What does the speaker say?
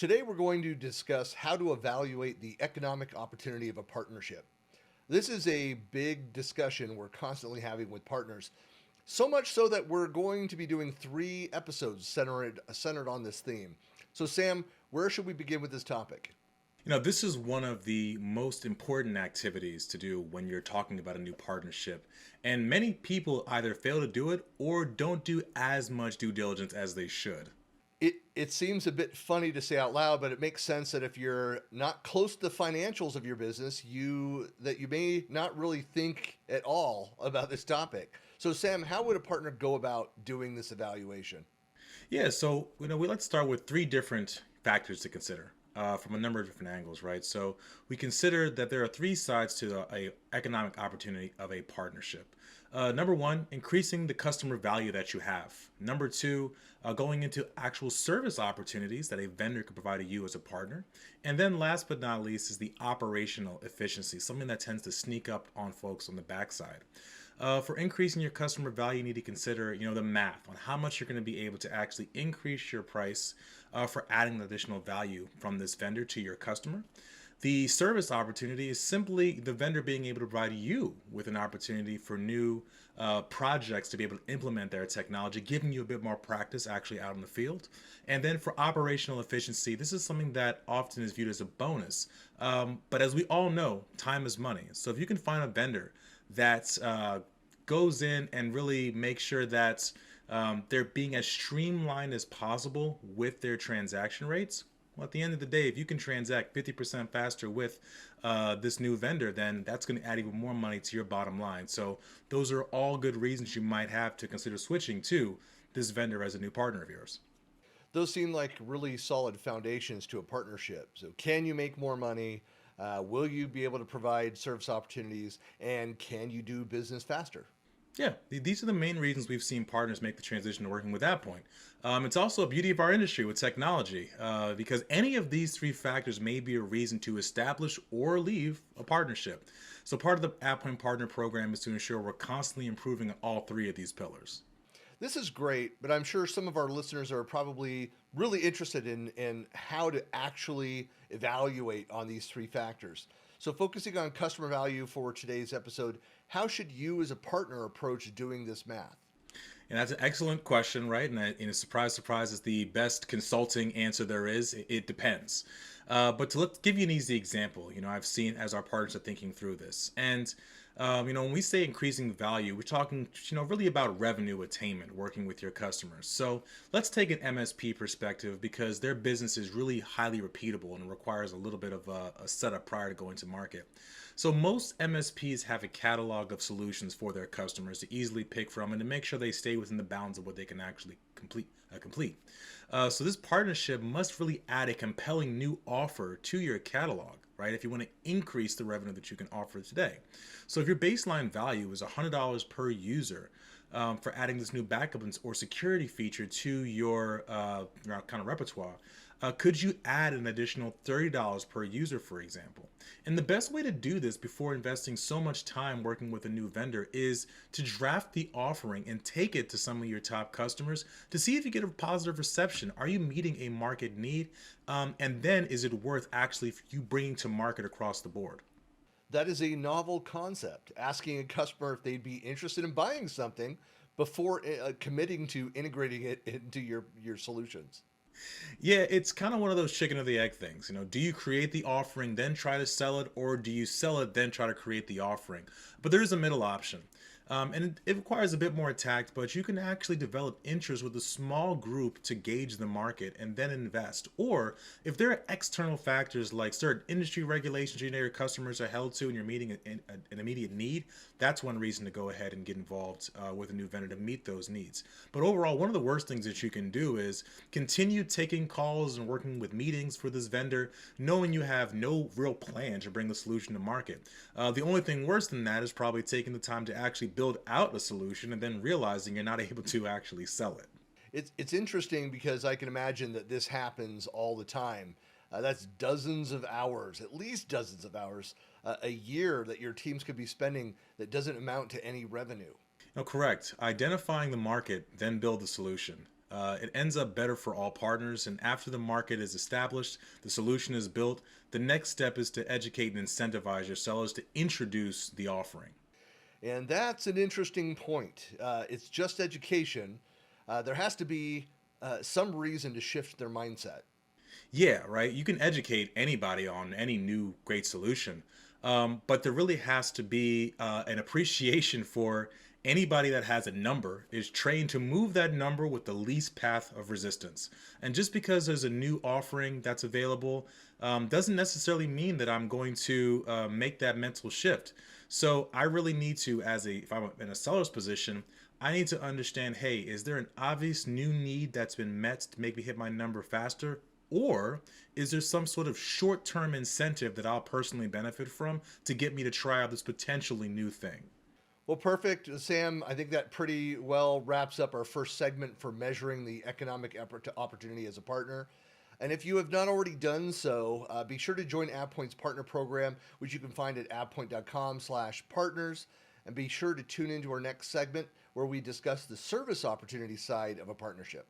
Today, we're going to discuss how to evaluate the economic opportunity of a partnership. This is a big discussion we're constantly having with partners, so much so that we're going to be doing 3 episodes centered on this theme. So, Sam, where should we begin with this topic? This is one of the most important activities to do when you're talking about a new partnership. And many people either fail to do it or don't do as much due diligence as they should. It seems a bit funny to say out loud, but it makes sense that if you're not close to the financials of your business, you may not really think at all about this topic. So, Sam, how would a partner go about doing this evaluation? We let's start with three different factors to consider from a number of different angles, right? So we consider that there are three sides to a economic opportunity of a partnership. Number one, increasing the customer value that you have. Number two, going into actual service opportunities that a vendor could provide to you as a partner. And then last but not least is the operational efficiency, something that tends to sneak up on folks on the backside. For increasing your customer value, you need to consider, the math on how much you're going to be able to actually increase your price for adding additional value from this vendor to your customer. The service opportunity is simply the vendor being able to provide you with an opportunity for new projects to be able to implement their technology, giving you a bit more practice actually out in the field. And then for operational efficiency, this is something that often is viewed as a bonus. But as we all know, time is money. So if you can find a vendor that goes in and really makes sure that they're being as streamlined as possible with their transaction rates. Well, at the end of the day, if you can transact 50% faster with this new vendor, then that's going to add even more money to your bottom line. So those are all good reasons you might have to consider switching to this vendor as a new partner of yours. Those seem like really solid foundations to a partnership. So, can you make more money? Will you be able to provide service opportunities? And can you do business faster? Yeah, these are the main reasons we've seen partners make the transition to working with AvePoint. It's also a beauty of our industry with technology, because any of these three factors may be a reason to establish or leave a partnership. So part of the AvePoint Partner Program is to ensure we're constantly improving on all three of these pillars. This is great, but I'm sure some of our listeners are probably really interested in how to actually evaluate on these 3 factors. So, focusing on customer value for today's episode, how should you as a partner approach doing this math? And that's an excellent question, right? And surprise, surprise is the best consulting answer there is. It depends. But let's give you an easy example. I've seen as our partners are thinking through this. And, when we say increasing value, we're talking, really about revenue attainment, working with your customers. So let's take an MSP perspective because their business is really highly repeatable and requires a little bit of a setup prior to going to market. So most MSPs have a catalog of solutions for their customers to easily pick from and to make sure they stay within the bounds of what they can actually complete. So this partnership must really add a compelling new offer to your catalog, right? If you want to increase the revenue that you can offer today. So if your baseline value is $100 per user for adding this new backup or security feature to your kind of repertoire, could you add an additional $30 per user, for example? And the best way to do this before investing so much time working with a new vendor is to draft the offering and take it to some of your top customers to see if you get a positive reception. Are you meeting a market need? And then is it worth actually you bringing to market across the board? That is a novel concept, asking a customer if they'd be interested in buying something before committing to integrating it into your solutions. Yeah, it's kind of one of those chicken or the egg things. Do you create the offering, then try to sell it, or do you sell it, then try to create the offering? But there's a middle option. And it requires a bit more tact, but you can actually develop interest with a small group to gauge the market and then invest. Or if there are external factors like certain industry regulations your customers are held to and you're meeting an immediate need, that's one reason to go ahead and get involved with a new vendor to meet those needs. But overall, one of the worst things that you can do is continue taking calls and working with meetings for this vendor, knowing you have no real plan to bring the solution to market. The only thing worse than that is probably taking the time to actually build out a solution and then realizing you're not able to actually sell it. It's interesting because I can imagine that this happens all the time. That's dozens of hours, at least dozens of hours a year that your teams could be spending that doesn't amount to any revenue. No, correct. Identifying the market, then build the solution. It ends up better for all partners. And after the market is established, the solution is built, the next step is to educate and incentivize your sellers to introduce the offering. And that's an interesting point. It's just education. There has to be some reason to shift their mindset. Yeah, right. You can educate anybody on any new great solution, but there really has to be an appreciation for anybody that has a number is trained to move that number with the least path of resistance. And just because there's a new offering that's available doesn't necessarily mean that I'm going to make that mental shift. So I really need to, if I'm in a seller's position, I need to understand, hey, is there an obvious new need that's been met to make me hit my number faster? Or is there some sort of short term incentive that I'll personally benefit from to get me to try out this potentially new thing? Well, perfect. Sam, I think that pretty well wraps up our first segment for measuring the economic opportunity as a partner. And if you have not already done so, be sure to join AvePoint's partner program, which you can find at avepoint.com/partners. And be sure to tune into our next segment where we discuss the service opportunity side of a partnership.